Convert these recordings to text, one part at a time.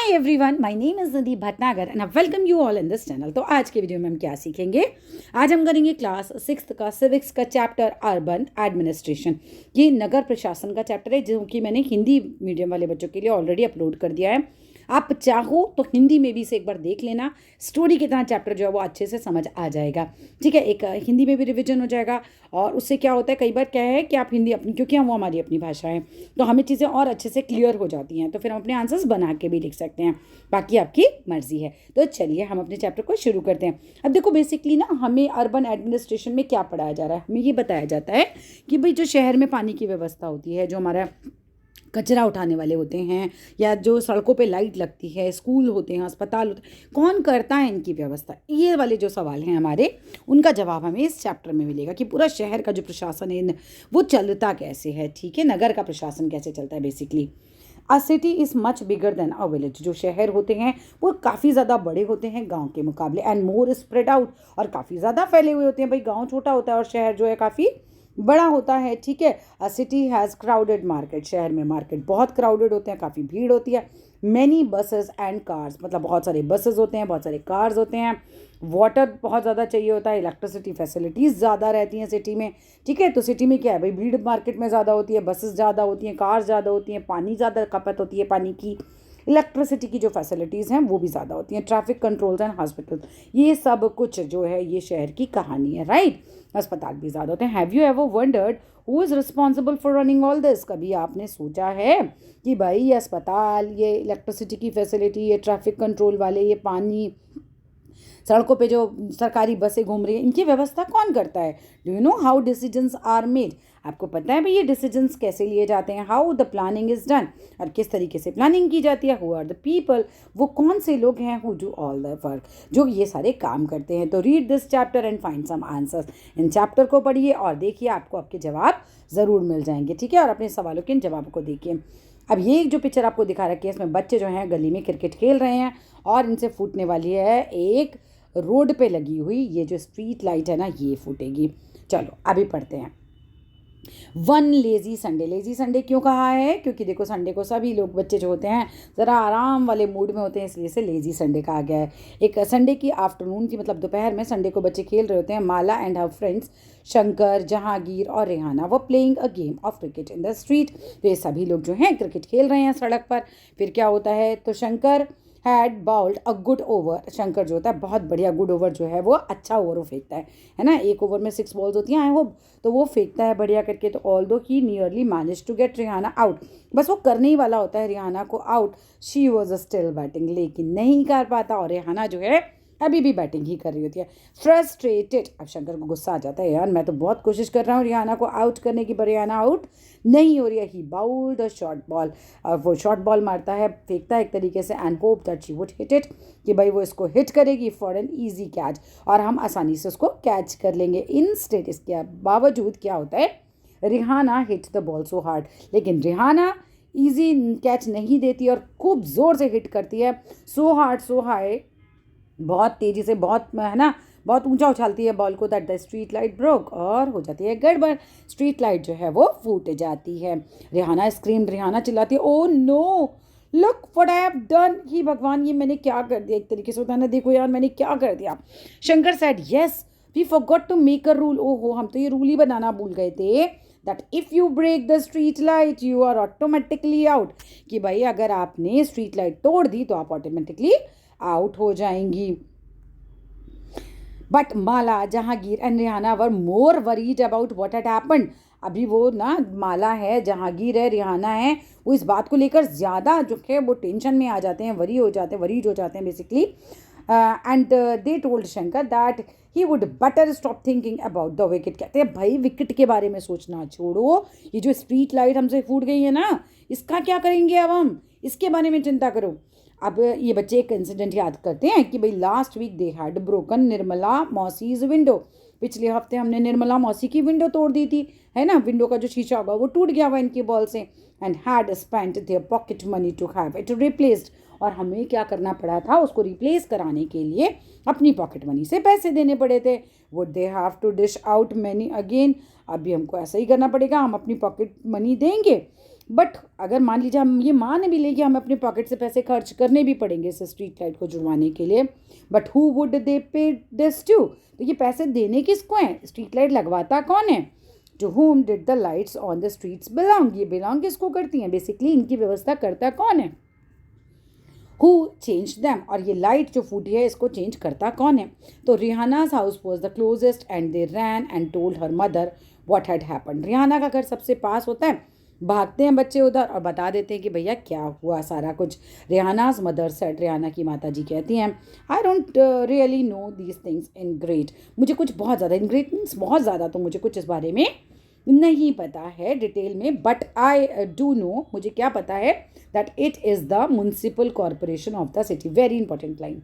Hi everyone, my name is Nadi Bhatnagar and I welcome you all in this channel. तो आज के video में हम क्या सीखेंगे? आज हम करेंगे क्लास 6 का सिविक्स का चैप्टर अर्बन एडमिनिस्ट्रेशन। ये नगर प्रशासन का चैप्टर है जो कि मैंने हिंदी मीडियम वाले बच्चों के लिए ऑलरेडी अपलोड कर दिया है। आप चाहो तो हिंदी में भी इसे एक बार देख लेना। स्टोरी की तरह चैप्टर जो है वो अच्छे से समझ आ जाएगा। ठीक है, एक हिंदी में भी रिवीजन हो जाएगा और उससे क्या होता है, कई बार क्या है कि आप हिंदी अपनी, क्योंकि हम वो हमारी अपनी भाषा है तो हमें चीज़ें और अच्छे से क्लियर हो जाती हैं, तो फिर हम अपने आंसर्स बना के भी लिख सकते हैं। बाकी आपकी मर्जी है। तो चलिए हम अपने चैप्टर को शुरू करते हैं। अब देखो, बेसिकली ना हमें अर्बन एडमिनिस्ट्रेशन में क्या पढ़ाया जा रहा है, हमें ये बताया जाता है कि भाई जो शहर में पानी की व्यवस्था होती है, जो हमारा कचरा उठाने वाले होते हैं या जो सड़कों पे लाइट लगती है, स्कूल होते हैं, अस्पताल होते हैं, कौन करता है इनकी व्यवस्था? ये वाले जो सवाल हैं हमारे, उनका जवाब हमें इस चैप्टर में मिलेगा कि पूरा शहर का जो प्रशासन है वो चलता कैसे है। ठीक है, नगर का प्रशासन कैसे चलता है। Basically a city is much bigger than a village. जो शहर होते हैं वो काफ़ी ज़्यादा बड़े होते हैं गांव के मुकाबले, एंड मोर स्प्रेड आउट, और काफ़ी ज़्यादा फैले हुए होते हैं। भाई गांव छोटा होता है और शहर जो है काफ़ी बड़ा होता है। ठीक है, अ सिटी हैज़ क्राउडेड मार्केट। शहर में मार्केट बहुत क्राउडेड होते हैं, काफ़ी भीड़ होती है। मैनी बसेस एंड कार्स, मतलब बहुत सारे बसेस होते हैं, बहुत सारे कार्स होते हैं। वाटर बहुत ज़्यादा चाहिए होता है, इलेक्ट्रिसिटी फैसिलिटीज़ ज़्यादा रहती हैं सिटी में। ठीक है, तो सिटी में क्या है भाई, भीड़ मार्केट में ज़्यादा होती है, बसेस ज़्यादा होती हैं, कार्स ज़्यादा होती हैं, पानी ज़्यादा खपत होती है, पानी की इलेक्ट्रिसिटी की जो फैसिलिटीज़ हैं वो भी ज़्यादा होती हैं, ट्रैफिक कंट्रोल्स एंड हॉस्पिटल, ये सब कुछ जो है ये शहर की कहानी है। राइट, अस्पताल भी ज़्यादा होते हैं। Have you ever wondered who is responsible for running all this? कभी आपने सोचा है कि भाई ये अस्पताल, ये इलेक्ट्रिसिटी की फैसिलिटी, ये ट्रैफिक कंट्रोल वाले, ये पानी, सड़कों पे जो सरकारी बसें घूम रही हैं, इनकी व्यवस्था कौन करता है? Do you know how decisions are made? आपको पता है भाई ये डिसीजंस कैसे लिए जाते हैं? How the planning is done, और किस तरीके से प्लानिंग की जाती है? हु आर द पीपल, वो कौन से लोग हैं who do all the work, जो ये सारे काम करते हैं? तो read this chapter and find some answers. इन चैप्टर को पढ़िए और देखिए, आपको आपके जवाब ज़रूर मिल जाएंगे। ठीक है, और अपने सवालों के इन जवाबों को देखिए। अब ये जो पिक्चर आपको दिखा रखी है, इसमें बच्चे जो हैं गली में क्रिकेट खेल रहे हैं और इनसे फूटने वाली है एक रोड पे लगी हुई ये जो स्ट्रीट लाइट है ना, ये फूटेगी। चलो अभी पढ़ते हैं। One lazy Sunday. Lazy Sunday क्यों कहा है? क्योंकि देखो संडे को सभी लोग, बच्चे जो होते हैं ज़रा आराम वाले मूड में होते हैं, इसलिए से लेज़ी संडे कहा गया है। एक संडे की आफ्टरनून की, मतलब दोपहर में संडे को बच्चे खेल रहे होते हैं। Mala and her friends Shankar, Jahangir और रेहाना वो playing a game of cricket in the street. तो ये सभी लोग जो हैं क्रिकेट खेल रहे हैं सड़क पर। फिर क्या होता है, तो Shankar had bowled a good over. Shankar जो होता है बहुत बढ़िया, गुड ओवर जो है वो अच्छा ओवर फेंकता है ना। एक ओवर में 6 बॉल्स होती हैं, आई होप, तो वो फेंकता है बढ़िया करके। तो although he nearly managed to get Rihana out, बस वो करने ही वाला होता है रिहाना को आउट। शी वॉज स्टिल बैटिंग, लेकिन नहीं कर पाता, और रिहाना जो है अभी भी बैटिंग ही कर रही होती है। फ्रस्ट्रेटेड, अब शंकर को गुस्सा आ जाता है, यार मैं तो बहुत कोशिश कर रहा हूँ रिहाना को आउट करने की, पर रिहाना आउट नहीं हो रही है। ही बाउल्ड द शॉर्ट बॉल, और वो शॉर्ट बॉल मारता है, फेंकता है एक तरीके से, and hope that she would hit it, कि भाई वो इसको हिट करेगी फॉर एन ईजी कैच, और हम आसानी से उसको कैच कर लेंगे। इंस्टेड, इसके बावजूद क्या होता है, Rehana hit the ball so hard, लेकिन रिहाना ईजी कैच नहीं देती और खूब ज़ोर से हिट करती है। सो हार्ड सो हाई, बहुत तेज़ी से, बहुत है ना, बहुत ऊंचा उछालती है बॉल को, that the street light broke, और हो जाती है गड़बड़, स्ट्रीट लाइट जो है वो फूट जाती है। रिहाना स्क्रीम, रिहाना चिल्लाती है, oh no look what I have done, ही भगवान ये मैंने क्या कर दिया। एक तरीके से होता है ना, देखो यार मैंने क्या कर दिया। Shankar said yes we forgot to make a rule. ओहो, हम तो ये रूल ही बनाना भूल गए थे, that if you break the street light you are automatically out, कि भाई अगर आपने स्ट्रीट लाइट तोड़ दी तो आप ऑटोमेटिकली आउट हो जाएंगी। But Mala, Jahangir and Rehana were more worried about what had happened. अभी वो ना, माला है, जहांगीर है, रिहाना है, वो इस बात को लेकर ज़्यादा जो है वो टेंशन में आ जाते हैं, वरीड हो जाते हैं basically. And they told Shankar that he would better stop thinking about the wicket. कहते हैं भाई विकेट के बारे में सोचना छोड़ो, ये जो स्ट्रीट लाइट हमसे फूट गई है ना, इसका क्या करेंगे अब हम, इसके बारे में चिंता करो। अब ये बच्चे एक इंसिडेंट याद करते हैं कि भाई last week they had broken Nirmala मौसीज विंडो। पिछले हफ्ते हमने निर्मला मौसी की विंडो तोड़ दी थी, है ना, विंडो का जो शीशा होगा वो टूट गया हुआ इनकी बॉल से। And had spent their pocket money to have it replaced, और हमें क्या करना पड़ा था, उसको रिप्लेस कराने के लिए अपनी पॉकेट मनी से पैसे देने पड़े थे। Would they have to dish out money again, अभी हमको ऐसा ही करना पड़ेगा, हम अपनी पॉकेट मनी देंगे। बट अगर मान लीजिए हम ये मान भी लें कि हमें अपने पॉकेट से पैसे खर्च करने भी पड़ेंगे इस स्ट्रीट लाइट को जुड़वाने के लिए, बट हु वुड दे पे दिस टू, तो ये पैसे देने किसको हैं, स्ट्रीट लाइट लगवाता कौन है, to whom did the lights on the streets belong, ये बिलोंग किसको करती हैं, बेसिकली इनकी व्यवस्था करता कौन है, हु चेंज दैम, और ये लाइट जो फूटी है इसको चेंज करता कौन है। तो Rihana's house was the closest and they ran and told her mother what had happened. Rihana का घर सबसे पास होता है, भागते हैं बच्चे उधर और बता देते हैं कि भैया क्या हुआ सारा कुछ। रिहानाज मदर सेड, रिहाना की माता जी कहती हैं, I don't really know these things in great, मुझे कुछ बहुत ज़्यादा, इन ग्रेट मीन्स बहुत ज़्यादा, तो मुझे कुछ इस बारे में नहीं पता है डिटेल में, बट आई डू नो, मुझे क्या पता है, that it is the municipal corporation of the city. Very important line,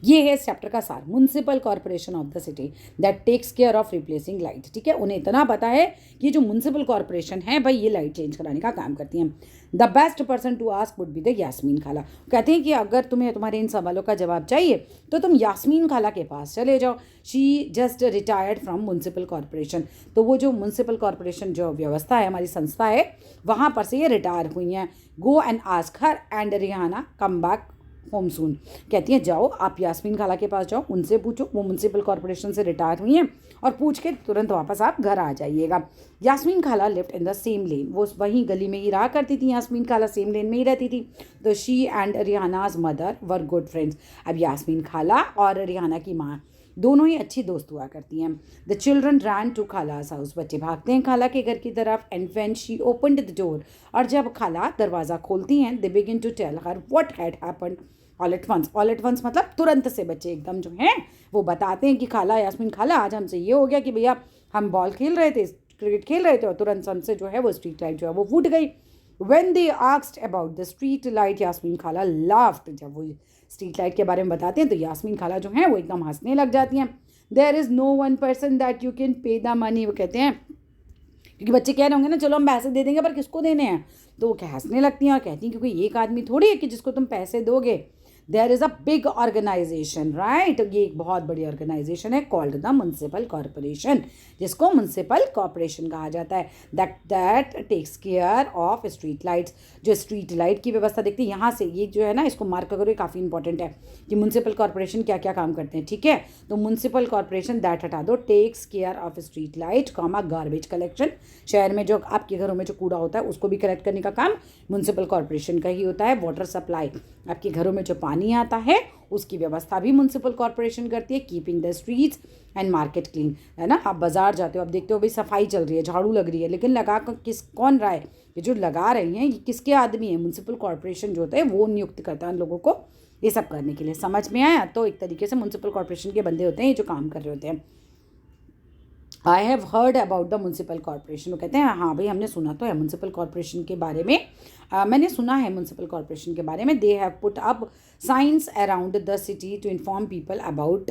ये है इस चैप्टर का सार, municipal corporation of the city that takes care of replacing light. ठीक है, उन्हें इतना पता है कि जो म्युनिसिपल कॉरपोरेशन है भाई ये लाइट चेंज कराने का काम करती हैं। The best person to ask would be the Yasmeen Khala. कहते हैं कि अगर तुम्हें तुम्हारे इन सवालों का जवाब चाहिए तो तुम यास्मीन खाला के पास चले जाओ। She just retired from municipal corporation, तो वो जो म्युनिसिपल कॉरपोरेशन जो व्यवस्था है, हमारी संस्था है, वहाँ पर से ये रिटायर हुई हैं। Go and ask her and Rihana come back home soon. कहती हैं जाओ आप यास्मीन खाला के पास जाओ, उनसे पूछो, वो म्युनिसिपल कॉरपोरेशन से रिटायर हुई हैं, और पूछ के तुरंत वापस आप घर आ जाइएगा। यास्मीन खाला लिव्ड इन द सेम लेन, वो वहीं गली में ही रहा करती थी, यास्मीन खाला सेम लेन में ही रहती थी। तो she and Rihana's mother were good friends. अब यास्मीन खाला और रिहाना की माँ दोनों ही अच्छी दोस्त हुआ करती हैं। द चिल्ड्रन रैन टू खालास हाउस, बच्चे भागते हैं खाला के घर की तरफ। And when she opened the door, और जब खाला दरवाज़ा खोलती हैं, they begin to tell her what had happened all at once. All at once मतलब तुरंत से बच्चे एकदम जो हैं वो बताते हैं कि खाला, यास्मीन खाला, आज हमसे ये हो गया कि भैया हम बॉल खेल रहे थे, क्रिकेट खेल रहे थे, और तुरंत हमसे जो है वो स्ट्रीट लाइट जो है वो फूट गई। When they asked about the street light, Yasmin खाला laughed। जब वो स्ट्रीट लाइट के बारे में बताते हैं तो यास्मीन खाला जो हैं वो एकदम हंसने लग जाती हैं। There is no one person that you can pay the money, वो कहते हैं, क्योंकि बच्चे कह रहे होंगे ना चलो हम पैसे दे देंगे पर किसको देने हैं, तो वो हंसने लगती हैं और कहती हैं क्योंकि एक आदमी थोड़ी है कि जिसको तुम पैसे दोगे। There is a big organisation, right, ये एक बहुत बड़ी ऑर्गेनाइजेशन है कॉल्ड द म्युनिसिपल कॉरपोरेशन, जिसको म्युनिसिपल कॉरपोरेशन कहा जाता है, that takes care of street lights, जो स्ट्रीट लाइट की व्यवस्था देखती है। यहाँ से ये जो है ना इसको मार्क करो, ये काफ़ी इंपॉर्टेंट है कि म्युनिसिपल कॉरपोरेशन क्या क्या काम करते हैं। ठीक है, तो म्युनिसिपल कॉरपोरेशन दैट हटा दो, takes care of street light comma garbage collection, शहर में जो आपके घरों में जो कूड़ा होता है उसको भी कलेक्ट करने का काम म्युनिसिपल कॉरपोरेशन का ही होता है। वाटर सप्लाई, आपके घरों में जो पानी आता है उसकी व्यवस्था भी म्युनिसिपल कॉरपोरेशन करती है। Keeping the streets and market clean, है ना, आप बाजार जाते हो, आप देखते हो भाई सफाई चल रही है, झाड़ू लग रही है, लेकिन लगा कौन रहा है, ये जो लगा रही हैं ये किसके आदमी है, म्युनिसिपल कॉरपोरेशन जो होता है वो नियुक्त करता है उन लोगों को ये सब करने के लिए। समझ में आया? तो एक तरीके से म्युनिसिपल कॉरपोरेशन के बंदे होते हैं ये जो काम कर रहे होते हैं। I have heard about the municipal corporation, वो कहते हैं हाँ भाई हमने सुना तो है म्युनिसिपल कॉरपोरेशन के बारे में, मैंने सुना है म्युनिसिपल कॉरपोरेशन के बारे में। They have put up signs around the city to inform people about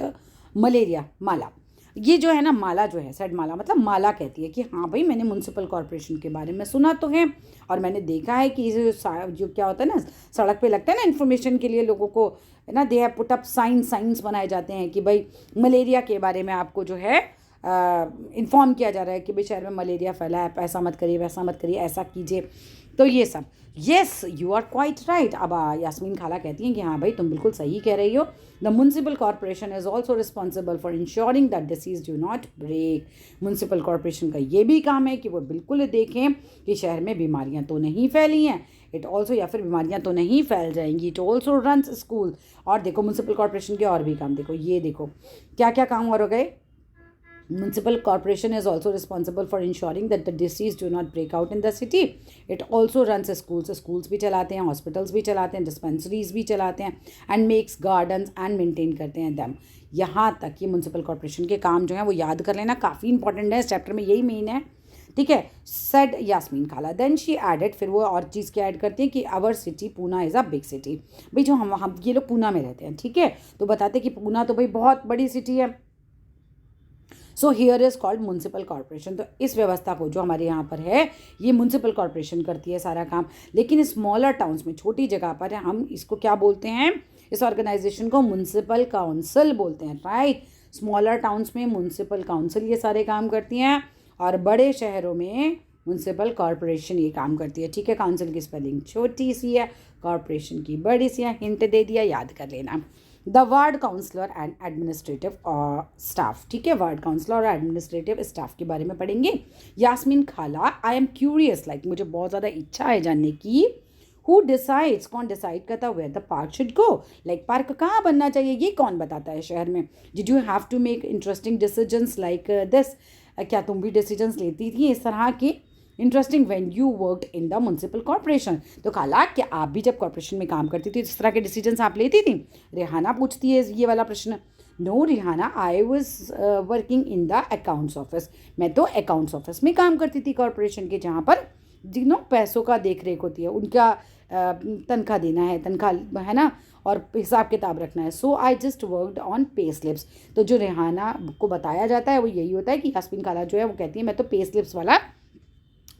malaria. Mala, ये जो है ना माला जो है, सेड माला मतलब माला कहती है कि हाँ भाई मैंने म्युनिसिपल कॉरपोरेशन के बारे में सुना तो है और मैंने देखा है कि जो क्या होता है ना सड़क पे लगता है ना इन्फॉर्मेशन के लिए लोगों को, है ना, दे हैव पुट अप साइंस बनाए जाते हैं कि भाई मलेरिया के बारे में आपको जो है इन्फॉर्म किया जा रहा है कि भाई शहर में मलेरिया फैला है, ऐसा मत करिए, वैसा मत करिए, ऐसा कीजिए। तो ये सब, yes you are quite right. अब यास्मीन खाला कहती हैं कि हाँ भाई तुम बिल्कुल सही कह रही हो। The municipal corporation is also responsible for ensuring that disease do not break. Municipal corporation का ये भी काम है कि वो बिल्कुल देखें कि शहर में बीमारियाँ तो नहीं फैली हैं, इट ऑल्सो, या फिर बीमारियाँ तो नहीं फैल जाएंगी। It also runs school. और देखो म्युनिसिपल कॉरपोरेशन के और भी काम देखो, ये देखो क्या क्या काम और हो गए। Municipal corporation is also responsible for ensuring that the disease do not break out in the city. It also runs schools, schools भी चलाते हैं, hospitals भी चलाते हैं, dispensaries भी चलाते हैं, and makes gardens and maintain करते हैं them। यहाँ तक कि म्यूनसिपल कॉरपोरेशन के काम जो हैं वो याद कर लेना, काफ़ी इंपॉर्टेंट है, इस चैप्टर में यही मेन है। ठीक है, सेड यास्मीन खाला। देन शी एडेड, फिर वो और चीज़ क्या ऐड करती है कि our city Poona is a big city. भाई जो हम ये लोग पूना में रहते हैं, ठीक है, तो बताते हैं कि पूना तो भाई बहुत बड़ी सिटी है। So here is called municipal corporation. तो इस व्यवस्था को जो हमारे यहाँ पर है ये म्युनिसिपल कॉरपोरेशन करती है सारा काम। लेकिन स्मॉलर टाउन्स में, छोटी जगह पर हम इसको क्या बोलते हैं, इस ऑर्गेनाइजेशन को म्युनिसिपल काउंसिल बोलते हैं, राइट। स्मॉलर टाउन्स में म्युनिसिपल काउंसिल ये सारे काम करती हैं और बड़े शहरों में म्यूनसिपल कॉरपोरेशन ये काम करती है, ठीक है। काउंसिल की स्पेलिंग छोटी सी है, कॉरपोरेशन की बड़ी सी है, हिंट दे दिया, याद कर लेना। The ward councillor and administrative staff, ठीक है। वार्ड काउंसलर और एडमिनिस्ट्रेटिव स्टाफ के बारे में पढ़ेंगे। यास्मीन खाला, आई एम क्यूरियस, लाइक मुझे बहुत ज़्यादा इच्छा है जानने की। हु डिसाइड्स, कौन डिसाइड करता है where the park should go, like park कहाँ बनना चाहिए, ये कौन बताता है शहर में। Did you have to make interesting decisions like this, क्या तुम भी डिसीजंस लेती थी इस तरह के interesting when you worked in the municipal corporation. तो खाला, क्या आप भी जब कॉर्पोरेशन में काम करती थी इस तरह के डिसीजंस आप लेती थी? रेहाना पूछती है ये वाला प्रश्न। No Rehana, I was working in the accounts office, मैं तो अकाउंट्स ऑफिस में काम करती थी कॉर्पोरेशन के, जहाँ पर जिन्हों पैसों का देख रेख होती है, उनका तनख्वाह देना है, तनख्वाह है ना, और हिसाब किताब रखना है। So I just worked on pay slips. तो जो रेहाना को बताया जाता है वो यही होता है कि यास्मीन खाला जो है वो कहती है मैं तो पे स्लिप्स वाला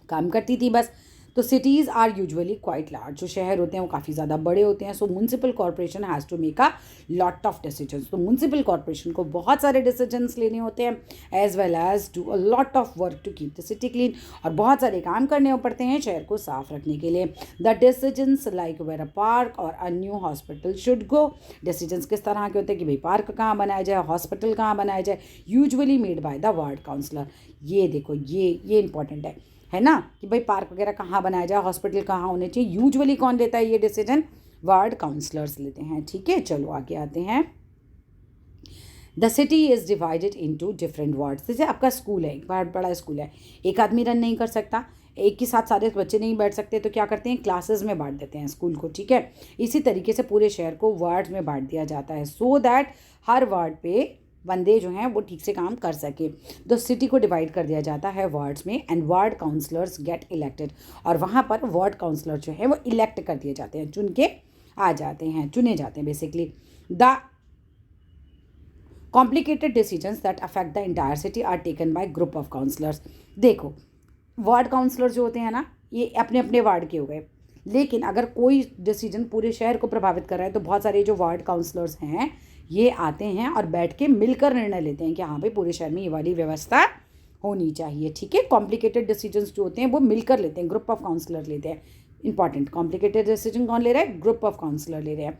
काम करती थी बस। तो cities are usually quite large, जो शहर होते हैं वो काफ़ी ज़्यादा बड़े होते हैं। So municipal corporation has to make a lot of decisions. तो म्यूनसिपल कॉर्पोरेशन को बहुत सारे डिसीजंस लेने होते हैं, as well as do a lot of work to keep the city clean, और बहुत सारे काम करने पड़ते हैं शहर को साफ रखने के लिए। The decisions like where a park or a new hospital should go, decisions किस तरह के होते हैं कि भाई पार्क कहाँ बनाया जाए, हॉस्पिटल कहाँ बनाया जाए, usually made by the ward counsellor. ये देखो, ये इंपॉर्टेंट है ना, कि भाई पार्क वगैरह कहाँ बनाया जाए, हॉस्पिटल कहाँ होने चाहिए, यूजुअली कौन लेता है ये डिसीजन? वार्ड काउंसलर्स लेते हैं, ठीक है। चलो आगे आते हैं। The city is divided into different wards. जैसे आपका स्कूल है, एक बहुत बड़ा स्कूल है, एक आदमी रन नहीं कर सकता, एक के साथ सारे बच्चे नहीं बैठ सकते, तो क्या करते हैं, क्लासेस में बांट देते हैं स्कूल को, ठीक है। इसी तरीके से पूरे शहर को वार्ड्स में बांट दिया जाता है, सो दैट हर वार्ड पे बंदे जो हैं वो ठीक से काम कर सके। तो सिटी को डिवाइड कर दिया जाता है वार्ड्स में, and ward councillors get elected, और वहाँ पर वार्ड काउंसलर जो है वो इलेक्ट कर दिए जाते हैं, चुन के आ जाते हैं, चुने जाते हैं basically. The complicated decisions that affect the entire city are taken by group of councillors. देखो, वार्ड काउंसलर जो होते हैं ना, ये अपने अपने वार्ड के हो गए, लेकिन अगर कोई डिसीजन पूरे शहर को प्रभावित कर रहा है तो बहुत सारे जो वार्ड काउंसलर्स हैं ये आते हैं और बैठ के मिलकर निर्णय लेते हैं कि हाँ भाई पूरे शहर में ये वाली व्यवस्था होनी चाहिए, ठीक है। कॉम्प्लिकेटेड डिसीजंस जो होते हैं वो मिलकर लेते हैं, ग्रुप ऑफ काउंसलर लेते हैं। इंपॉर्टेंट, कॉम्प्लिकेटेड डिसीजन कौन ले रहा है? ग्रुप ऑफ काउंसलर ले रहे हैं।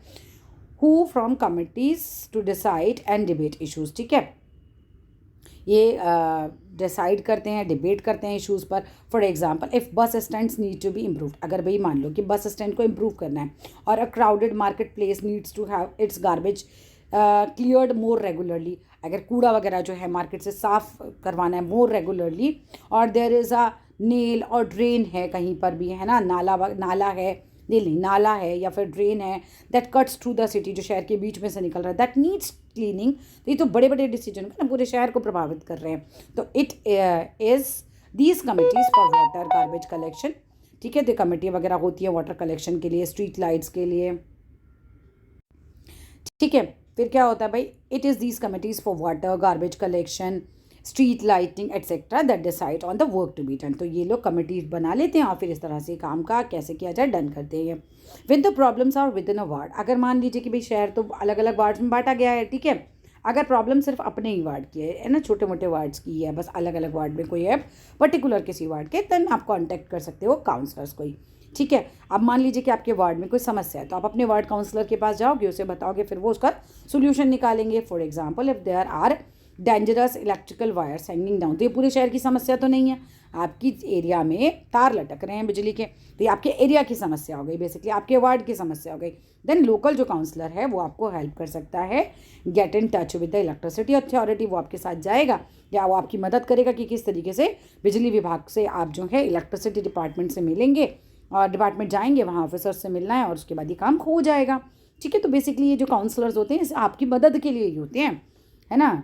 Who from committees to decide and debate issues, ठीक है। ये डिसाइड करते हैं, डिबेट करते हैं इशूज़ पर। For example, if bus stands need to be improved, अगर भाई मान लो कि बस स्टैंड को इम्प्रूव करना है, और a crowded market place needs to have its garbage cleared more regularly, अगर कूड़ा वगैरह जो है मार्केट से साफ करवाना है मोर रेगुलरली, और देयर इज़ अ नेल और ड्रेन है कहीं पर भी, है ना, नाला है, नाला है या फिर ड्रेन है, that cuts through the city, जो शहर के बीच में से निकल रहा है, दैट नीड्स क्लीनिंग। तो ये तो बड़े बड़े डिसीजन ना पूरे शहर को प्रभावित कर रहे हैं। तो it is these committees for water garbage collection, ठीक है। तो कमेटी वगैरह होती है वाटर कलेक्शन के लिए, स्ट्रीट लाइट्स के लिए, ठीक है। फिर क्या होता है भाई, it is these committees for water garbage collection, street lighting etcetera that decide on the work to be done. तो ये लोग कमिटीज बना लेते हैं और फिर इस तरह से काम का कैसे किया जाए डन करते हैं। With the problems are within a ward, अगर मान लीजिए कि भाई शहर तो अलग अलग वार्ड्स में बांटा गया है, ठीक है। अगर प्रॉब्लम सिर्फ अपने ही वार्ड की है ना, छोटे मोटे वार्ड्स की है, बस अलग अलग वार्ड में कोई है पर्टिकुलर किसी वार्ड के, देन आप कॉन्टैक्ट कर सकते हो काउंसलर्स को ही, ठीक है। अब मान लीजिए कि आपके वार्ड में कोई समस्या है, तो आप अपने वार्ड काउंसलर के पास जाओगे, उसे बताओगे, फिर वो उसका सोल्यूशन निकालेंगे। For example, if there are dangerous electrical wires hanging down, तो ये पूरे शहर की समस्या तो नहीं है, आपकी एरिया में तार लटक रहे हैं बिजली के, तो ये आपके एरिया की समस्या हो गई, बेसिकली आपके वार्ड की समस्या हो गई। देन लोकल जो काउंसलर है वो आपको हेल्प कर सकता है, get in touch with the electricity authority, वो आपके साथ जाएगा या वो आपकी मदद करेगा कि किस तरीके से बिजली विभाग से आप जो है इलेक्ट्रिसिटी डिपार्टमेंट से मिलेंगे, और डिपार्टमेंट जाएंगे, वहाँ ऑफिसर से मिलना है और उसके बाद ये काम हो जाएगा, ठीक है। तो बेसिकली ये जो काउंसलर्स होते हैं आपकी मदद के लिए ही होते हैं, है ना।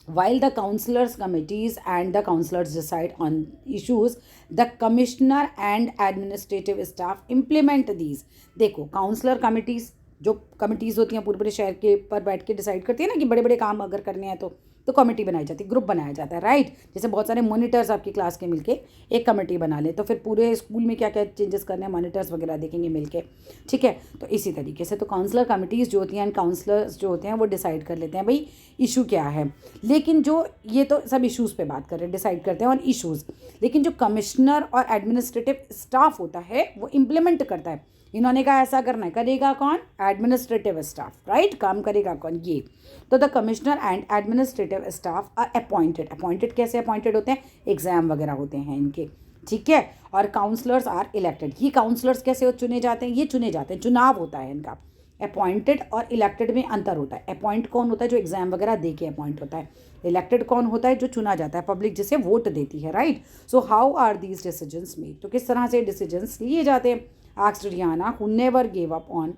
While the councillors committees and the councillors decide on issues, the commissioner and administrative staff implement these. देखो, काउंसलर कमिटीज़ जो कमिटीज़ होती हैं पूरे पूरे शहर के पर बैठ के डिसाइड करती है ना कि बड़े बड़े काम अगर करने हैं तो कमेटी बनाई जाती है, ग्रुप बनाया जाता है, राइट। जैसे बहुत सारे मॉनिटर्स आपकी क्लास के मिलके एक कमेटी बना लें, तो फिर पूरे स्कूल में क्या क्या चेंजेस करने हैं मॉनिटर्स वगैरह देखेंगे मिलके, ठीक है। तो इसी तरीके से तो काउंसलर कमिटीज़ जो होती हैं एंड काउंसलर्स जो होते हैं वो डिसाइड कर लेते हैं भाई इशू क्या है। लेकिन जो ये तो सब इशूज़ पे बात कर रहे हैं, डिसाइड करते हैं ऑन इशूज़, लेकिन जो कमिश्नर और एडमिनिस्ट्रेटिव स्टाफ होता है वो इम्प्लीमेंट करता है। इन्होंने कहा ऐसा करना है, करेगा कौन? Administrative staff, right. काम करेगा कौन? ये। तो the commissioner and administrative staff are appointed कैसे अपॉइंटेड होते हैं? एग्जाम वगैरह होते हैं इनके, ठीक है। और काउंसलर्स आर इलेक्टेड। ये काउंसलर्स कैसे चुने जाते हैं? ये चुने जाते हैं, चुनाव होता है इनका। अपॉइंटेड और इलेक्टेड में अंतर होता है। अपॉइंट कौन होता है? जो एग्जाम वगैरह दे के अपॉइंट होता है। इलेक्टेड कौन होता है? जो चुना जाता है, पब्लिक जिसे वोट देती है, right. So how are these decisions made? तो किस तरह से डिसीजंस लिए जाते हैं? Asked Rehana who never gave up on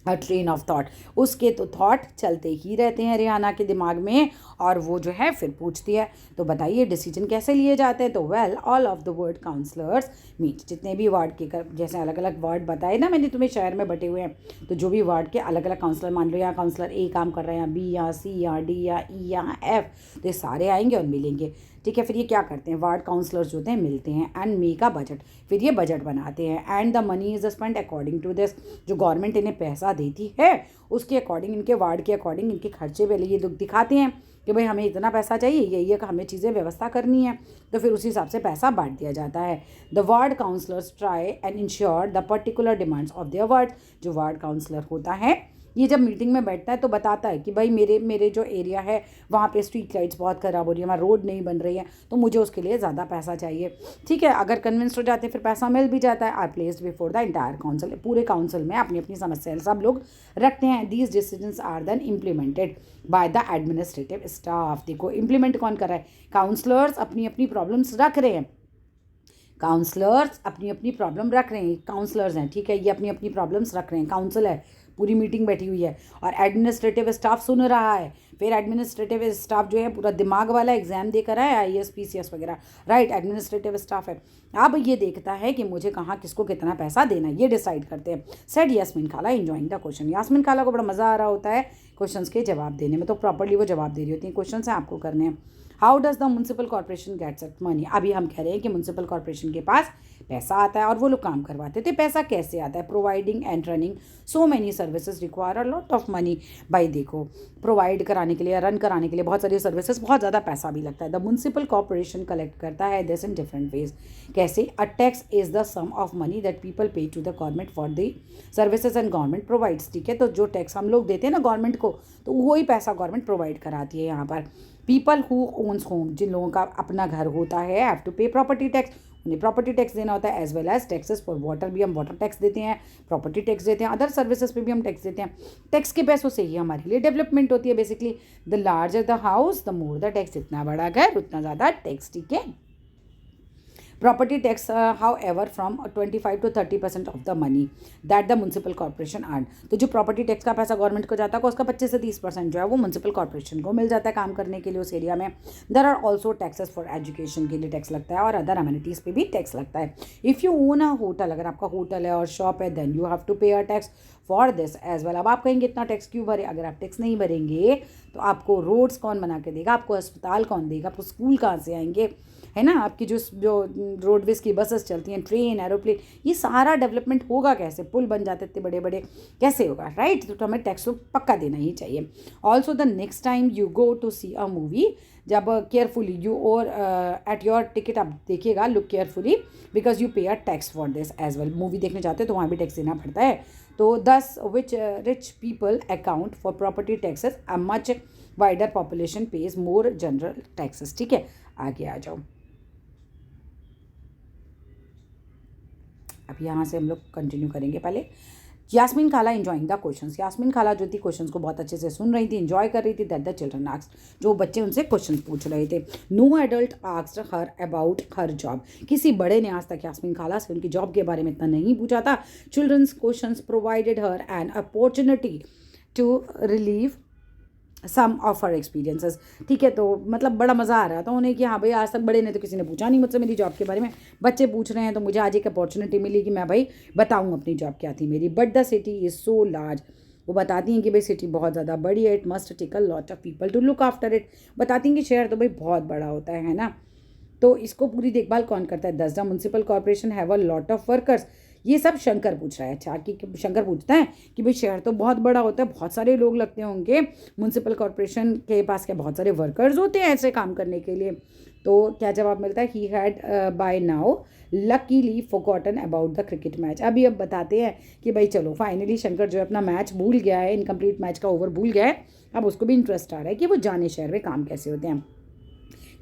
a train of thought. उसके तो थॉट चलते ही रहते हैं रियाना के दिमाग में, और वो जो है फिर पूछती है तो बताइए डिसीजन कैसे लिए जाते हैं? तो well all of the ward councillors meet. जितने भी वार्ड के जैसे अलग अलग वार्ड बताए ना मैंने तुम्हें, शहर में बटे हुए हैं, तो जो भी वार्ड के अलग अलग काउंसलर, मान लो यहाँ काउंसलर ए काम कर रहे हैं, बी या सी या डी या ई या एफ, तो ये सारे आएंगे और मिलेंगे, ठीक है। फिर ये क्या करते हैं? वार्ड काउंसलर्स जो होते हैं मिलते हैं एंड मेक अ बजट। फिर ये बजट बनाते हैं and the money is spend according to this. जो गवर्नमेंट इन्हें पैसा देती है उसके अकॉर्डिंग, इनके वार्ड के अकॉर्डिंग इनके खर्चे पहले ये लोग दिखाते हैं कि भाई हमें इतना पैसा चाहिए, ये हमें चीज़ें व्यवस्था करनी है, तो फिर उसी हिसाब से पैसा बांट दिया जाता है। The ward councillors try and ensure the particular demands of their ward. जो वार्ड काउंसलर होता है ये जब मीटिंग में बैठता है तो बताता है कि भाई मेरे जो एरिया है वहाँ पे स्ट्रीट लाइट्स बहुत ख़राब हो रही है, वहाँ रोड नहीं बन रही है, तो मुझे उसके लिए ज़्यादा पैसा चाहिए, ठीक है। अगर कन्विंस हो जाते हैं फिर पैसा मिल भी जाता है। Are placed before the entire council. पूरे काउंसिल में अपनी अपनी समस्याएं सब लोग रखते हैं। These decisions are then implemented by the administrative staff. देखो इम्प्लीमेंट कौन कर रहा है? काउंसलर्स अपनी अपनी प्रॉब्लम्स रख रहे हैं, काउंसलर्स अपनी अपनी प्रॉब्लम रख रहे हैं, काउंसलर्स हैं, ठीक है, ये अपनी अपनी प्रॉब्लम्स रख रहे हैं, काउंसिल है, पूरी मीटिंग बैठी हुई है और एडमिनिस्ट्रेटिव स्टाफ सुन रहा है। फिर एडमिनिस्ट्रेटिव स्टाफ जो है पूरा दिमाग वाला एग्जाम देकर आया, IAS PCS वगैरह, राइट। एडमिनिस्ट्रेटिव स्टाफ है, अब ये देखता है कि मुझे कहाँ किसको कितना पैसा देना है, ये डिसाइड करते हैं। सेड यास्मीन खाला एंजॉइंग द क्वेश्चन। यास्मीन खाला को बड़ा मज़ा आ रहा होता है क्वेश्चंस के जवाब देने में, तो प्रॉपर्ली वो जवाब दे रही होती हैं। क्वेश्चन है आपको करने हैं। How does the municipal corporation gets it money? अभी हम कह रहे हैं कि म्यूनसिपल कॉर्पोरेशन के पास पैसा आता है और वो लोग काम करवाते थे। पैसा कैसे आता है? Providing and running so many services require a lot of money. भाई देखो, प्रोवाइड कराने के लिए, रन कराने के लिए बहुत सारी सर्विसेज, बहुत ज़्यादा पैसा भी लगता है। द म्यूनसिपल कॉर्पोरेशन कलेक्ट करता है दिस इन डिफरेंट वेज। कैसे? A tax is the sum of money that people pay to the government for the services and government provides, ठीक है। तो जो टैक्स हम लोग देते हैं ना गवर्नमेंट को, तो वही पैसा गवर्नमेंट प्रोवाइड कराती है यहाँ पर। पीपल हु ओन्स होम, जिन लोगों का अपना घर होता है, have to pay property tax, उन्हें प्रॉपर्टी टैक्स देना होता है। As well as taxes for water, भी हम वाटर टैक्स देते हैं, प्रॉपर्टी टैक्स देते हैं, अदर सर्विसेज पे भी हम टैक्स देते हैं। टैक्स के पैसों से ही हमारे लिए डेवलपमेंट होती है basically. The larger the house the more the tax. जितना बड़ा घर उतना ज़्यादा टैक्स, ठीक है। Property tax however from 25 to 30% of the money that the municipal corporation earn. तो जो प्रॉपर्टी टैक्स का पैसा गवर्नमेंट को जाता है उसका 25 से 30% जो है वो म्यूनसिपल कॉर्पोरेशन को मिल जाता है काम करने के लिए उस एरिया में। There are also taxes for education के लिए टैक्स लगता है और अदर अमेनिटीज़ पे भी टैक्स लगता है। If you own a hotel, अगर आपका होटल है और शॉप है, then you have to pay a tax for this as well. अब आप कहेंगे इतना टैक्स क्यों भरे? अगर आप टैक्स नहीं भरेंगे तो आपको रोड्स कौन बना के देगा, आपको अस्पताल कौन देगा, आपको स्कूल कहाँ से आएंगे, है ना। आपकी जो रोडवेज की बसेस चलती हैं, ट्रेन, एरोप्लेन, ये सारा डेवलपमेंट होगा कैसे? पुल बन जाते इतने बड़े बड़े, कैसे होगा, राइट। तो हमें टैक्स तो पक्का देना ही चाहिए। Also the next time you go to see a movie, जब केयरफुली यू और एट योर टिकट आप देखिएगा, look carefully because you pay a tax for this as well. Movie देखने जाते हैं तो वहाँ भी टैक्स देना पड़ता है। तो thus which rich people account for property taxes, a much wider population pays more general taxes, ठीक है। आगे आ जाओ। अब यहाँ से हम लोग कंटिन्यू करेंगे। पहले यास्मीन खाला एंजॉइंग द क्वेश्चंस। यास्मीन खाला जो थी क्वेश्चंस को बहुत अच्छे से सुन रही थी, एंजॉय कर रही थी। दैट द चिल्ड्रन आस्क्ड, जो बच्चे उनसे क्वेश्चंस पूछ रहे थे। No adult asked her about her job. किसी बड़े ने आज तक यास्मीन खाला से उनकी जॉब के बारे में इतना नहीं पूछा था। Children's questions provided her an opportunity to relive some of her experiences. ठीक है, तो मतलब बड़ा मज़ा आ रहा था उन्हें कि हाँ भाई आज तक बड़े ने तो किसी ने पूछा नहीं मुझसे मेरी जॉब के बारे में, बच्चे पूछ रहे हैं, तो मुझे आज एक अपॉर्चुनिटी मिली कि मैं भाई बताऊँ अपनी जॉब क्या थी मेरी। But the city is so large, वो बताती हैं कि भाई सिटी बहुत ज़्यादा बड़ी है, it must take a lot of people to look after it. बताती हैं कि शहर तो भाई बहुत बड़ा होता है ना, तो इसको पूरी देखभाल कौन करता है। दस the municipal corporation have a lot of workers. ये सब शंकर पूछ रहा है। अच्छा, कि शंकर पूछता है कि भाई शहर तो बहुत बड़ा होता है, बहुत सारे लोग लगते होंगे, म्यूनसिपल कॉर्पोरेशन के पास क्या बहुत सारे वर्कर्स होते हैं ऐसे काम करने के लिए। तो क्या जवाब मिलता है, he had by now luckily forgotten about the cricket match. अभी अब बताते हैं कि भाई चलो फाइनली शंकर जो है अपना मैच भूल गया है, इनकम्प्लीट मैच का ओवर भूल गया है, अब उसको भी इंटरेस्ट आ रहा है कि वो जाने शहर में काम कैसे होते हैं।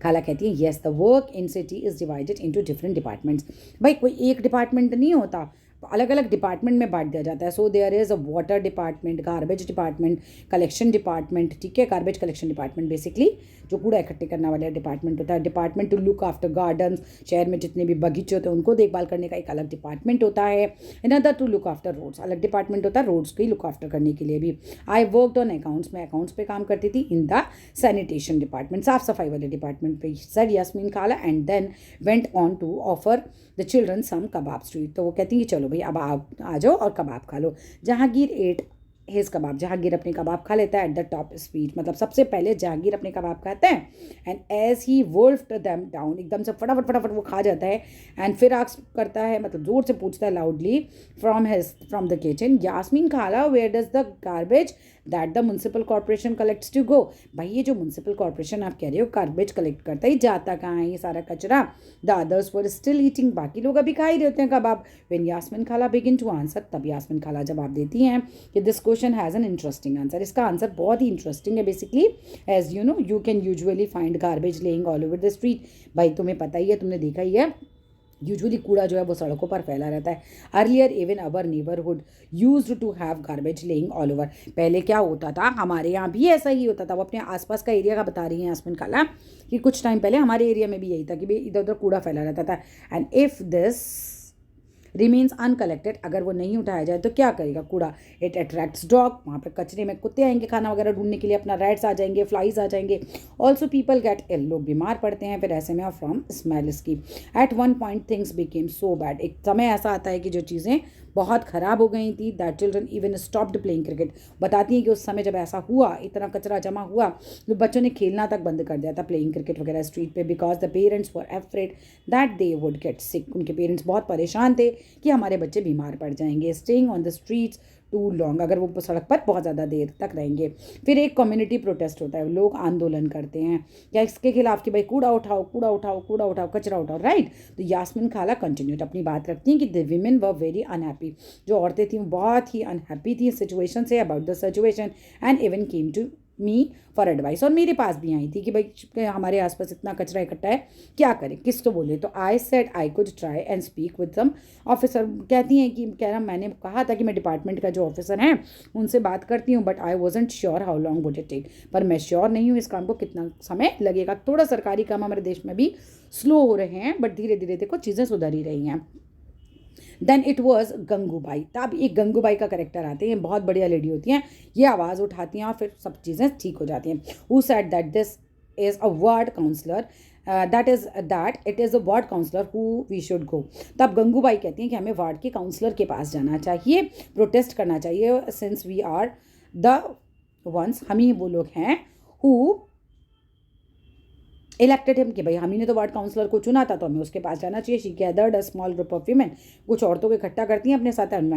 खाला कहती है yes the work in city is divided into different departments. भाई कोई एक डिपार्टमेंट नहीं होता, अलग अलग डिपार्टमेंट में बांट दिया जाता है। So there is a water department, garbage department, collection department. ठीक है, गार्बेज कलेक्शन डिपार्टमेंट बेसिकली जो कूड़ा इकट्ठे करने वाला डिपार्टमेंट होता है। Department to look after gardens, शहर में जितने भी बगीचे होते हैं उनको देखभाल करने का एक अलग डिपार्टमेंट होता है। Another to look after roads, अलग डिपार्टमेंट होता है रोड्स की लुक आफ्टर करने के लिए भी। आई वर्कड ऑन अकाउंट्स, में अकाउंट्स पे काम करती थी। इन द सैनिटेशन डिपार्टमेंट, साफ सफाई वाले डिपार्टमेंट पे, सर Yasmin Khala. And then went on to offer the children some kebab street. तो वो कहती है कि चलो भाई अब आप आ जाओ और कबाब खा लो। जहांगीर एट हिज कबाब, जहांगीर अपने कबाब खा लेता है एट द टॉप स्पीड, मतलब सबसे पहले जहांगीर अपने कबाब खाते हैं। And as he wolfed them down, एकदम से फटाफट फटाफट वो खा जाता है। एंड फिर आस्क करता है, मतलब जोर से पूछता है loudly from the kitchen, Yasmin खाला where does the garbage that the municipal corporation collects to go. भाई ये जो म्यूनसिपल कॉर्पोरेशन आप कह रहे हो गार्बेज कलेक्ट करता है, जाता कहाँ है ये सारा कचरा। The others were still eating, बाकी लोग अभी खा ही रहते हैं कबाब। व्हेन यास्मीन खाला बिगिन टू आंसर, तब यास्मीन खाला जवाब देती हैं कि this question has an interesting answer. इसका आंसर बहुत ही इंटरेस्टिंग है। Basically as you know you can usually find garbage lying all over the street. भाई तुम्हें पता ही है, तुमने देखा ही है, यूजुअली कूड़ा जो है वो सड़कों पर फैला रहता है। Earlier even our neighbourhood used to have garbage lying all over. पहले क्या होता था, हमारे यहाँ भी ऐसा ही होता था। वो अपने आसपास का एरिया का बता रही हैं यास्मीन खाला कि कुछ टाइम पहले हमारे एरिया में भी यही था कि भाई इधर उधर कूड़ा फैला रहता था। And if this remains uncollected, अगर वो नहीं उठाया जाए तो क्या करेगा कूड़ा, इट अट्रैक्ट्स डॉग, वहाँ पर कचरे में कुत्ते आएंगे खाना वगैरह ढूंढने के लिए अपना, रैट्स आ जाएंगे, फ्लाइज आ जाएंगे। ऑल्सो पीपल गेट इल, लोग बीमार पड़ते हैं फिर ऐसे में और फ्रॉम स्मेल्स की। At one point things became so bad, एक समय ऐसा आता है कि जो चीज़ें बहुत ख़राब हो गई थी। That children even stopped playing cricket. बताती हैं कि उस समय जब ऐसा हुआ, इतना कचरा जमा हुआ, तो बच्चों ने खेलना तक बंद कर दिया था, प्लेइंग क्रिकेट वगैरह स्ट्रीट पे, because the parents were afraid that they would get sick. उनके पेरेंट्स बहुत परेशान थे कि हमारे बच्चे बीमार पड़ जाएंगे। Staying on the streets too long, अगर वो सड़क पर बहुत ज़्यादा देर तक रहेंगे। फिर एक कम्युनिटी प्रोटेस्ट होता है, लोग आंदोलन करते हैं क्या इसके खिलाफ कि भाई कूड़ा उठाओ कूड़ा उठाओ कूड़ा उठाओ कचरा उठाओ, राइट। तो यास्मीन खाला कंटिन्यूड अपनी बात रखती हैं कि the women were very unhappy, जो औरतें थी वो बहुत ही अनहैप्पी थी सिचुएशन से, about the situation, and even came to me for advice, और मेरे पास भी आई थी कि भाई हमारे आसपास इतना कचरा इकट्ठा है, क्या करें, किसको बोले। तो I said I could try and speak with some officer. कहती हैं कि कह रहा मैंने कहा था कि मैं डिपार्टमेंट का जो ऑफिसर हैं उनसे बात करती हूँ, but I wasn't sure how long would it take, पर मैं श्योर नहीं हूँ इस काम को कितना समय लगेगा। थोड़ा सरकारी काम हमारे देश में भी स्लो हो रहे हैं, बट धीरे धीरे देखो चीज़ें सुधर ही रही हैं। Then it was Gangubai. तब एक गंगूबाई का करेक्टर आते हैं, बहुत बढ़िया लेडी होती हैं, ये आवाज़ उठाती हैं और फिर सब चीज़ें ठीक हो जाती हैं। Who said that this is a ward councillor, that it is a ward councillor who we should go. तब गंगूबाई कहती हैं कि हमें वार्ड के काउंसलर के पास जाना चाहिए, प्रोटेस्ट करना चाहिए, since we are the ones, हम ही वो लोग हैं हु इलेक्टेड हिम, कि भाई हम ही ने तो वार्ड काउंसलर को चुना था तो हमें उसके पास जाना चाहिए। She gathered a small group of women, कुछ औरतों को इकट्ठा करती हैं अपने साथ, and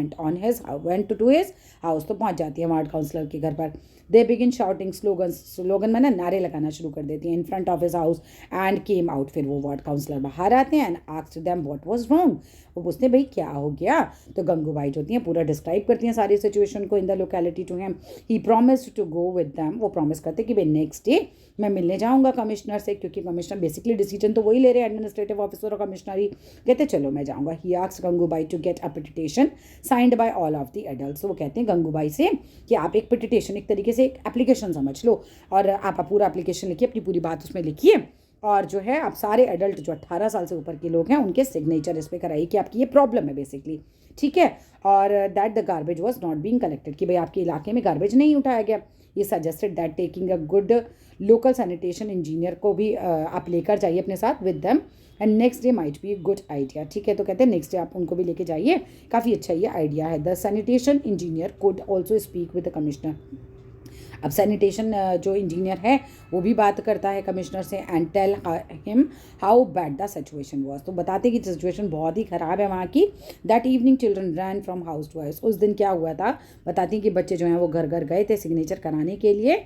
went to his house, तो पहुंच जाती है वार्ड काउंसलर के घर पर। दे बिगिन शाउटिंग स्लोगन में ना नारे लगाना शुरू कर देती हैं in front of his house and came out. फिर वो वार्ड काउंसलर बाहर आते हैं and asked them what was wrong, वो पूछते हैं भाई क्या हो गया। तो गंगूबाई जो होती हैं पूरा डिस्क्राइब करती हैं सारी सिचुएशन को in the locality to him. He promised to go with them, वो प्रॉमिस करते कि भाई नेक्स्ट डे मैं मिलने जाऊंगा कमिश्नर से, क्योंकि कमिश्नर बेसिकली डिसीजन तो वही ले रहे हैं, एडमिनिस्ट्रेटिव ऑफिसर और कमिश्नर ही। कहते चलो मैं जाऊंगा। He asked Gangubai to get a petition signed by all of the adults. वो कहते हैं गंगूबाई से कि आप एक पिटिशन, एक तरीके से एक एप्लीकेशन समझ लो, और आप पूरा एप्लीकेशन लिखिए, अपनी पूरी बात उसमें लिखिए और जो है आप सारे एडल्ट जो 18 साल से ऊपर के लोग हैं उनके सिग्नेचर इस पर कराइए कि आपकी ये प्रॉब्लम है बेसिकली, ठीक है। और that the garbage was not being collected, कि भाई आपके इलाके में गार्बेज नहीं उठाया गया। ये suggested that taking a good local sanitation engineer को भी आप लेकर जाइए अपने साथ with them, and next day might be good idea, ठीक है। तो कहते हैं नेक्स्ट डे आप उनको भी लेके जाइए, काफ़ी अच्छा ये आइडिया है। The sanitation engineer could also speak with the commissioner. अब सैनिटेशन जो इंजीनियर है वो भी बात करता है कमिश्नर से, and tell him how bad the situation was. तो बताते कि सिचुएशन बहुत ही ख़राब है वहाँ की। That evening children ran from house to house. उस दिन क्या हुआ था, बताती कि बच्चे जो हैं वो घर घर गए थे सिग्नेचर कराने के लिए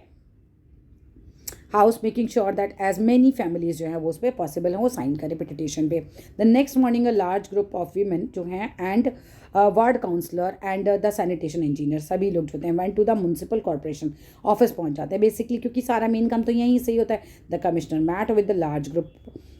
house, making sure that as many families जो है वो उस पर पॉसिबल है वो साइन करें पिटिशन पे। The next morning a large group of women जो हैं and ward councillor and the sanitation engineer, सभी लोग जो होते हैं went to the municipal corporation office पहुंच जाते हैं बेसिकली, क्योंकि सारा मेन काम तो यहीं से ही होता है। The commissioner met with the large group,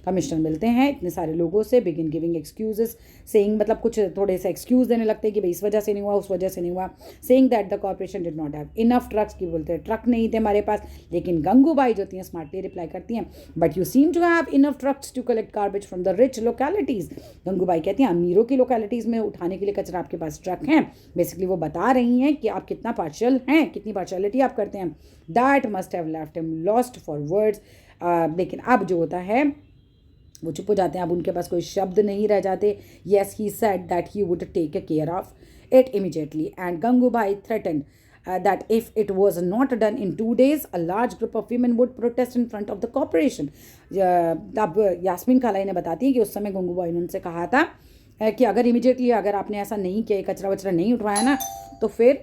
commissioner मिलते हैं इतने सारे लोगों से, बिगिन गिविंग एक्सक्यूजेस, सेइंग मतलब कुछ थोड़े से एक्सक्यूज देने लगते हैं कि भाई इस वजह से नहीं हुआ उस वजह से नहीं हुआ। Saying that the corporation did not have enough trucks, की बोलते हैं ट्रक नहीं थे हमारे पास। लेकिन गंगूबाई जो होती हैं स्मार्टली रिप्लाई करती हैं, but you seem to have enough trucks to collect garbage from the rich localities. Gangubai कहती हैं अमीरों की लोकेलिटीज़ में उठाने के लिए कचरा आपके पास ट्रक हैं। बेसिकली वो बता रही हैं कि आप कितना पार्शियल हैं, कितनी पार्शियलिटी आप करते हैं। That must have left him lost for words. लेकिन अब जो होता है वो चुप हो जाते हैं, अब उनके पास कोई शब्द नहीं रह जाते। Yes he said that he would take care of it immediately, and Gangubai threatened that if it was not done in 2 days, a large group of women would protest in front of the corporation. अब यास्मीन खाला ने बताती है कि उस समय गंगूबाई ने उनसे कहा था कि अगर इमीडिएटली अगर आपने ऐसा नहीं किया, कचरा वचरा नहीं उठवाया ना, तो फिर,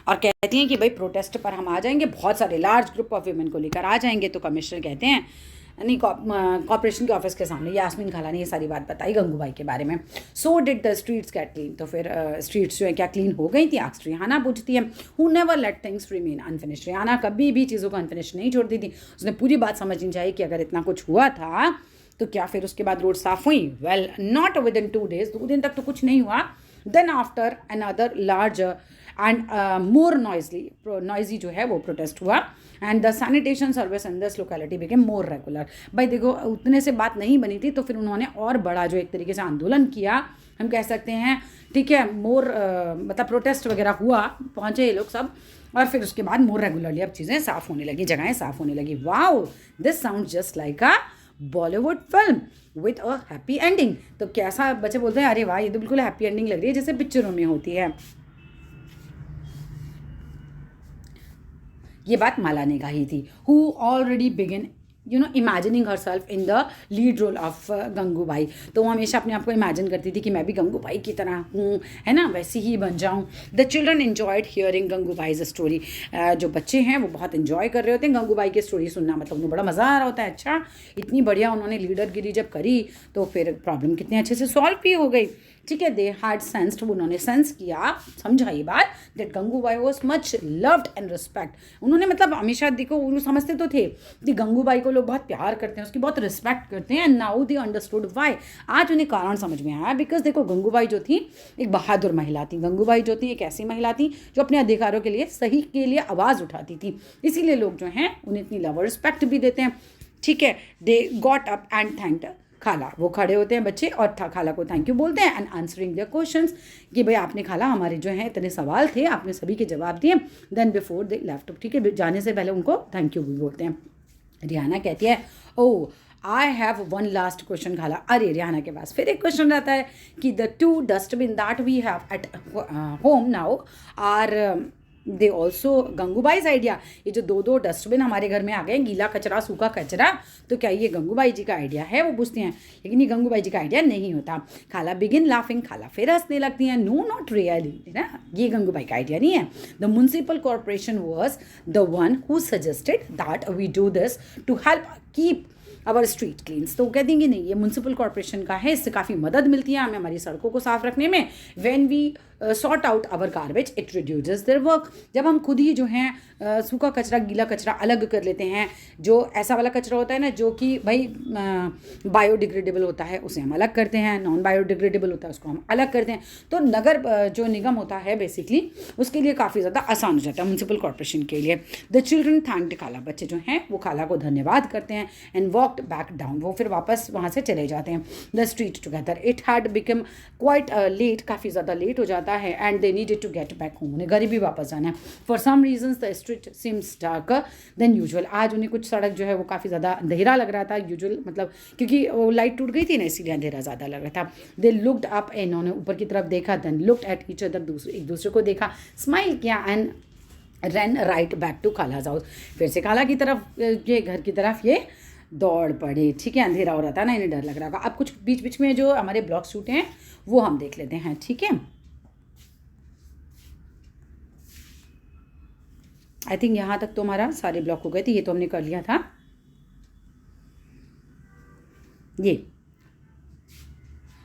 और कहती हैं कि भाई प्रोटेस्ट पर हम आ जाएंगे, बहुत सारे लार्ज ग्रुप ऑफ वीमेन को लेकर आ जाएंगे। तो कमिश्नर कहते हैं नहीं, कॉर्पोरेशन के ऑफिस के सामने यास्मीन खाला ने ये सारी बात बताई गंगूबाई के बारे में। So did the streets gate clean, तो फिर स्ट्रीट्स जो है क्या क्लीन हो गई थी। आस्क्ड रिहाना पूछती है who never let things remain unfinished. Rihana कभी भी चीज़ों को अनफिनिश नहीं छोड़ती थी, उसने पूरी बात समझनी चाहिए कि अगर इतना कुछ हुआ था तो क्या फिर उसके बाद रोड साफ हुई। Well not within 2 days, 2 दिन तक तो कुछ नहीं हुआ। Then after another large and more noisy जो है वो प्रोटेस्ट हुआ, and the sanitation service in this locality became more regular. भाई देखो उतने से बात नहीं बनी थी, तो फिर उन्होंने और बड़ा जो एक तरीके से आंदोलन किया हम कह सकते हैं, ठीक है। मोर मतलब प्रोटेस्ट वगैरह हुआ, पहुँचे ये लोग सब, और फिर उसके बाद मोर रेगुलरली अब चीज़ें साफ़ होने लगी, जगहें साफ़ होने लगी। Wow, this sound just like a Bollywood film with a happy ending. तो कैसा, बच्चे बोलते हैं अरे वाह ये तो बिल्कुल हैप्पी एंडिंग लग रही है जैसे पिक्चरों में होती है। ये बात माला ने कही थी, who already begin imagining herself in the lead role of Gangubai. तो वो हमेशा अपने आप को इमेजिन करती थी कि मैं भी गंगूबाई की तरह हूँ, है ना, वैसी ही बन जाऊँ। The children enjoyed hearing Gangubai's story. जो बच्चे हैं वो बहुत इन्जॉय कर रहे होते हैं गंगूबाई की स्टोरी सुनना, मतलब उन्हें बड़ा मज़ा आ रहा होता है। अच्छा इतनी बढ़िया उन्होंने लीडरगिरी जब करी तो फिर प्रॉब्लम कितने अच्छे से सॉल्व भी हो गई, ठीक है। दे हैड सेंस्ड, उन्होंने सेंस किया, समझा ये बात, that Gangubai was much loved and respect. उन्होंने मतलब हमेशा देखो वो समझते तो थे कि गंगूबाई को लोग बहुत प्यार करते हैं, उसकी बहुत रिस्पेक्ट करते हैं। नाउ दे अंडरस्टूड वाई, आज उन्हें कारण समझ में आया। बिकॉज देखो गंगूबाई जो थी एक बहादुर महिला थी, गंगूबाई जो थी एक ऐसी महिला थी जो अपने अधिकारों के लिए, सही के लिए आवाज़ उठाती थी, इसीलिए लोग जो हैं उन्हें इतनी लव और रिस्पेक्ट भी देते हैं, ठीक है। They got up and thanked खाला, वो खड़े होते हैं बच्चे और खाला को थैंक यू बोलते हैं, एंड आंसरिंग देयर क्वेश्चंस, कि भाई आपने खाला हमारे जो हैं इतने सवाल थे आपने सभी के जवाब दिए। देन बिफोर दे लेफ्ट, ठीक है, जाने से पहले उनको थैंक यू भी बोलते हैं। रिहाना कहती है oh I have one last question खाला। अरे रिहाना के पास फिर एक क्वेश्चन रहता है कि the 2 dustbin that we have at home now are they also Gangubai's idea. ये जो 2 डस्टबिन हमारे घर में आ गए, गीला कचरा सूखा कचरा, तो क्या ये गंगूबाई जी का आइडिया है, वो पूछते हैं। लेकिन ये गंगूबाई जी का आइडिया नहीं होता। खाला बिगिन लाफिंग, खाला फिर हंसने लगती हैं। नो नॉट रियली, ना ये गंगूबाई का आइडिया नहीं है। The municipal corporation was the one who suggested that we do this to help keep our street cleans. तो कह देंगे नहीं ये म्यूनसिपल कॉर्पोरेशन का है, इससे काफ़ी मदद मिलती है हमें हमारी सड़कों को साफ रखने में। When we sort out our garbage it reduces their work. जब हम खुद ही जो है सूखा कचरा गीला कचरा अलग कर लेते हैं, जो ऐसा वाला कचरा होता है ना जो कि भाई बायोडिग्रेडेबल होता है उसे हम अलग करते हैं, नॉन बायोडिग्रेडेबल होता है उसको हम अलग करते हैं, तो नगर जो निगम होता है बेसिकली उसके लिए काफ़ी ज़्यादा आसान हो जाता है म्यूनसिपल कॉर्पोरेशन के लिए। द चिल्ड्रन थैंक्ड खाला, बच्चे जो हैं वो खाला को धन्यवाद करते हैं। एंड वॉकड बैक डाउन, वो फिर वापस वहाँ से चले जाते हैं। The street together, it had become quite late, काफ़ी ज़्यादा लेट हो जाता है। And they needed to get back home, उन्हें घर ही भी वापस जाना है। For some reasons the street seems darker than usual, आज उन्हें कुछ सड़क जो है वो काफ़ी ज़्यादा अंधेरा लग रहा था यूजुअल, मतलब क्योंकि वो लाइट टूट गई थी ना इसीलिए अंधेरा ज़्यादा लग रहा था। दे लुक्ड अप, इन्होंने ऊपर की तरफ देखा। Then looked at each other, एक दूसरे को देखा, स्माइल किया and run right back to खालाज हाउस, फिर से खाला की तरफ, ये घर की तरफ ये दौड़ पड़े। ठीक है, अंधेरा हो रहा था ना, इन्हें डर लग रहा होगा। अब कुछ बीच बीच में जो हमारे ब्लॉक शूट हैं वो हम देख लेते हैं। ठीक है, आई थिंक यहाँ तक तो हमारा सारे ब्लॉक हो गए थे, ये तो हमने कर लिया था। ये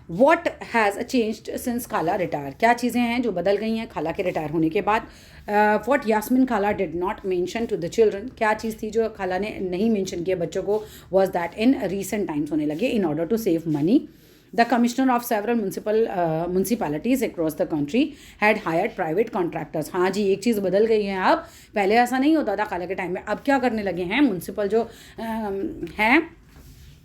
वॉट हैज़ चेंज्ड सिंस खाला रिटायर, क्या चीज़ें हैं जो बदल गई हैं खाला के रिटायर होने के बाद। What Yasmin Khala did not mention to the children, क्या चीज़ थी जो खाला ने नहीं मेंशन किया बच्चों को। Was that in recent times होने लगे in order to save money. The commissioner of several municipalities across the country had hired private contractors। हाँ जी, एक चीज़ बदल गई है अब, पहले ऐसा नहीं होता था खाला के टाइम में। अब क्या करने लगे हैं, म्यूनसिपल जो हैं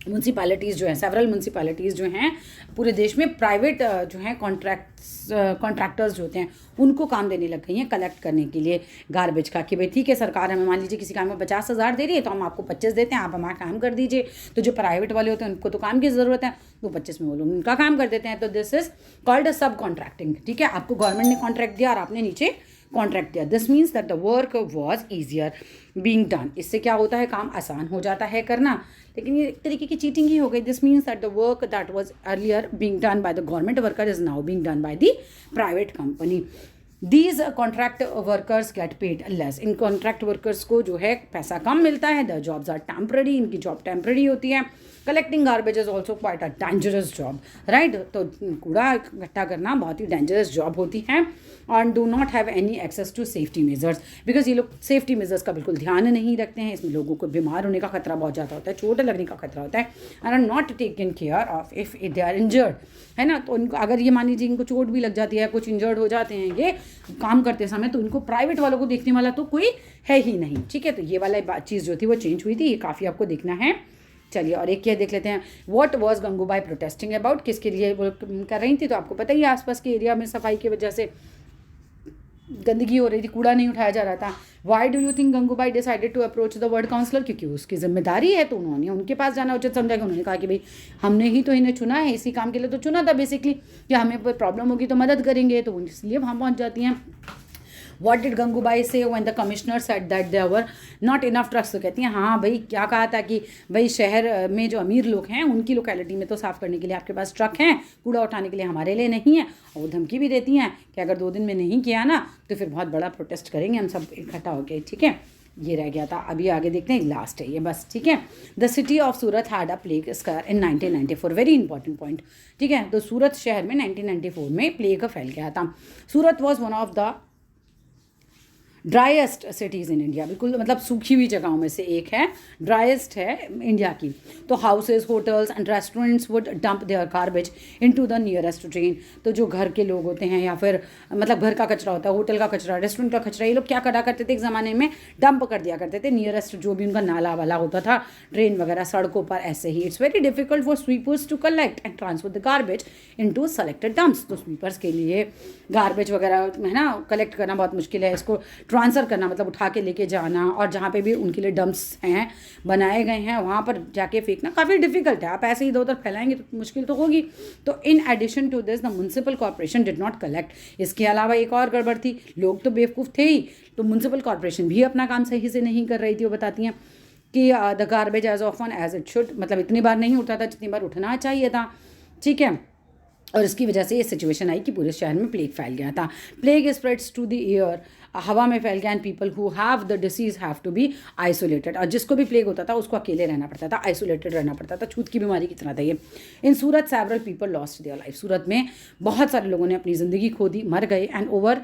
म्यूनसिपैलिटीज़ जो हैं, सेवरल म्यूनसिपैलिटीज़ जो हैं पूरे देश में, प्राइवेट जो हैं कॉन्ट्रैक्टर्स जो होते हैं उनको काम देने लग गई हैं कलेक्ट करने के लिए गार्बेज का। कि भाई ठीक है, सरकार हमें मान लीजिए किसी काम में 50,000 दे रही है तो हम आपको 25 देते हैं, आप हमारा काम कर दीजिए। तो जो प्राइवेट वाले होते हैं उनको तो काम की ज़रूरत है, वो 25 में वो लोग उनका काम कर देते हैं। तो दिस इज़ कॉल्ड सब कॉन्ट्रैक्टिंग। ठीक है, आपको गवर्नमेंट ने कॉन्ट्रैक्ट दिया और आपने नीचे कॉन्ट्रैक्ट दिया। This means that the work was easier being done, इससे क्या होता है, काम आसान हो जाता है करना। लेकिन ये एक तरीके की चीटिंग ही हो गई। This means that the work that was earlier being done by the government worker is now being done by the private company. These contract workers get paid less, in contract workers को जो है पैसा कम मिलता है। The jobs are temporary, इनकी job temporary होती है। Collecting garbage is also quite a dangerous job, right. तो कूड़ा इकट्ठा करना बहुत ही डेंजरस जॉब होती है। और do not have any access to safety measures, because ये लोग सेफ्टी मेजर्स का बिल्कुल ध्यान नहीं रखते हैं। इसमें लोगों को बीमार होने का खतरा बहुत ज़्यादा होता है, चोट लगने का खतरा होता है। And are not taken care of if they are injured, है ना। तो उनको अगर ये मान लीजिए इनको चोट भी लग जाती है, कुछ इंजर्ड हो जाते हैं ये काम करते समय, तो इनको प्राइवेट वालों को देखने वाला तो कोई है ही नहीं। ठीक है, तो ये वाला चीज़ जो थी वो चेंज हुई थी, ये काफ़ी आपको देखना है। चलिए और एक क्या देख लेते हैं, what was Gangubai protesting about, किसके लिए वो कर रही थी। तो आपको पता ही है, आसपास के एरिया में सफाई की वजह से गंदगी हो रही थी, कूड़ा नहीं उठाया जा रहा था। Why do you think Gangubai decided to approach the ward councillor, क्योंकि उसकी जिम्मेदारी है तो उन्होंने उनके पास जाना उचित समझा। कि उन्होंने कहा कि भाई हमने ही तो इन्हें चुना है, इसी काम के लिए तो चुना था बेसिकली, कि हमें कोई प्रॉब्लम होगी तो मदद करेंगे, तो इसलिए वहाँ पहुँच जाती हैं। What did Gangubai say when the commissioner said that there were not enough trucks? तो कहती हैं हाँ भाई, क्या कहा था कि भाई शहर में जो अमीर लोग हैं उनकी लोकेलिटी में तो साफ़ करने के लिए आपके पास ट्रक हैं, कूड़ा उठाने के लिए हमारे लिए नहीं है। और वो धमकी भी देती हैं कि अगर 2 दिन में नहीं किया ना तो फिर बहुत बड़ा प्रोटेस्ट करेंगे हम सब इकट्ठा होकर। ठीक है, ये रह गया था। अभी आगे देखते हैं, लास्ट है ये बस। ठीक है, the city of Surat had a plague scar in 1994, very important point. ठीक है, तो सूरत शहर में 1994 में प्लेग फैल गया था। Surat was one of the driest cities in India, बिल्कुल मतलब सूखी हुई जगहों में से एक है, ड्राइएस्ट है इंडिया की। तो houses, hotels and restaurants would dump their garbage into the nearest drain. तो जो घर के लोग होते हैं या फिर मतलब घर का कचरा होता है, होटल का कचरा, रेस्टोरेंट का कचरा, ये लोग क्या करा करते थे एक ज़माने में, डंप कर दिया करते थे नियरेस्ट जो भी उनका नाला वाला होता था, ड्रेन वगैरह, सड़कों पर ऐसे ही। It's very difficult for sweepers to collect and transfer the garbage into selected dumps. तो स्वीपर्स के लिए गार्बेज वगैरह है ना कलेक्ट करना बहुत मुश्किल है, इसको ट्रांसफ़र करना मतलब उठा के लेके जाना, और जहाँ पे भी उनके लिए डंप्स हैं बनाए गए हैं वहाँ पर जाके फेंकना काफ़ी डिफिकल्ट है। आप ऐसे इधर उधर फैलाएंगे तो मुश्किल तो होगी। तो in addition to this the municipal corporation did not collect. इसके अलावा एक और गड़बड़ थी, लोग तो बेवकूफ़ थे ही, तो म्यूनसिपल कॉर्पोरेशन भी अपना काम सही से नहीं कर रही थी। वो बताती हैं कि the garbage as often as it should, मतलब इतनी बार नहीं उठता था जितनी बार उठना चाहिए था। ठीक है, और इसकी वजह से ये सिचुएशन आई कि पूरे शहर में प्लेग फैल गया था। Plague spreads to the air, हवा में फैल गया, and people who have the disease have to be isolated. और जिसको भी प्लेग होता था उसको अकेले रहना पड़ता था, आइसोलेटेड रहना पड़ता था, छूत की बीमारी की तरह था ये। In Surat several people lost their life, Surat में बहुत सारे लोगों ने अपनी ज़िंदगी खो दी, मर गए। एंड ओवर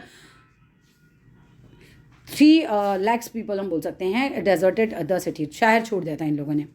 3 lakhs पीपल हम बोल सकते हैं डेजर्टेड द सिटी, शहर छोड़ दिया था इन लोगों ने।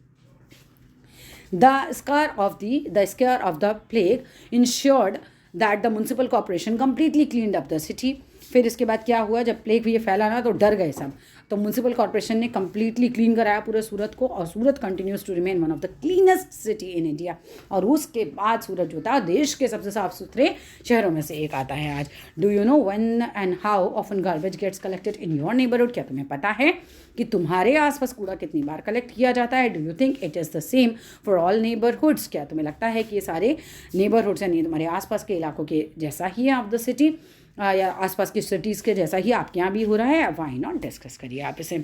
The scare of the plague ensured that the municipal corporation completely cleaned up the city. फिर इसके बाद क्या हुआ, जब प्लेग ये फैला ना तो डर गए सब, तो म्यूनसिपल कॉर्पोरेशन ने कम्प्लीटली क्लीन कराया पूरे सूरत को, और Surat continues to remain one of the cleanest city in India. और उसके बाद सूरत जो था देश के सबसे साफ सुथरे शहरों में से एक आता है आज। Do you know when and how often garbage gets collected in your neighbourhood? क्या तुम्हें पता है कि तुम्हारे आसपास कूड़ा कितनी बार कलेक्ट किया जाता है? Do you think it is the same for all neighbourhoods? क्या तुम्हें लगता है कि ये सारे नेबरहुड्स यानी तुम्हारे आसपास के इलाकों के जैसा ही है ऑफ द सिटी, या आसपास की सिटीज़ के जैसा ही आपके यहाँ भी हो रहा है? व्हाई नॉट डिस्कस करिए आप इसे।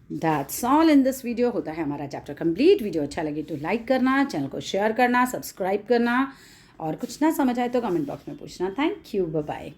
That's all in this video. होता है हमारा चैप्टर कंप्लीट। वीडियो अच्छा लगे तो लाइक करना, चैनल को शेयर करना, सब्सक्राइब करना, और कुछ ना समझ आए तो कमेंट बॉक्स में पूछना। Thank you, bye bye.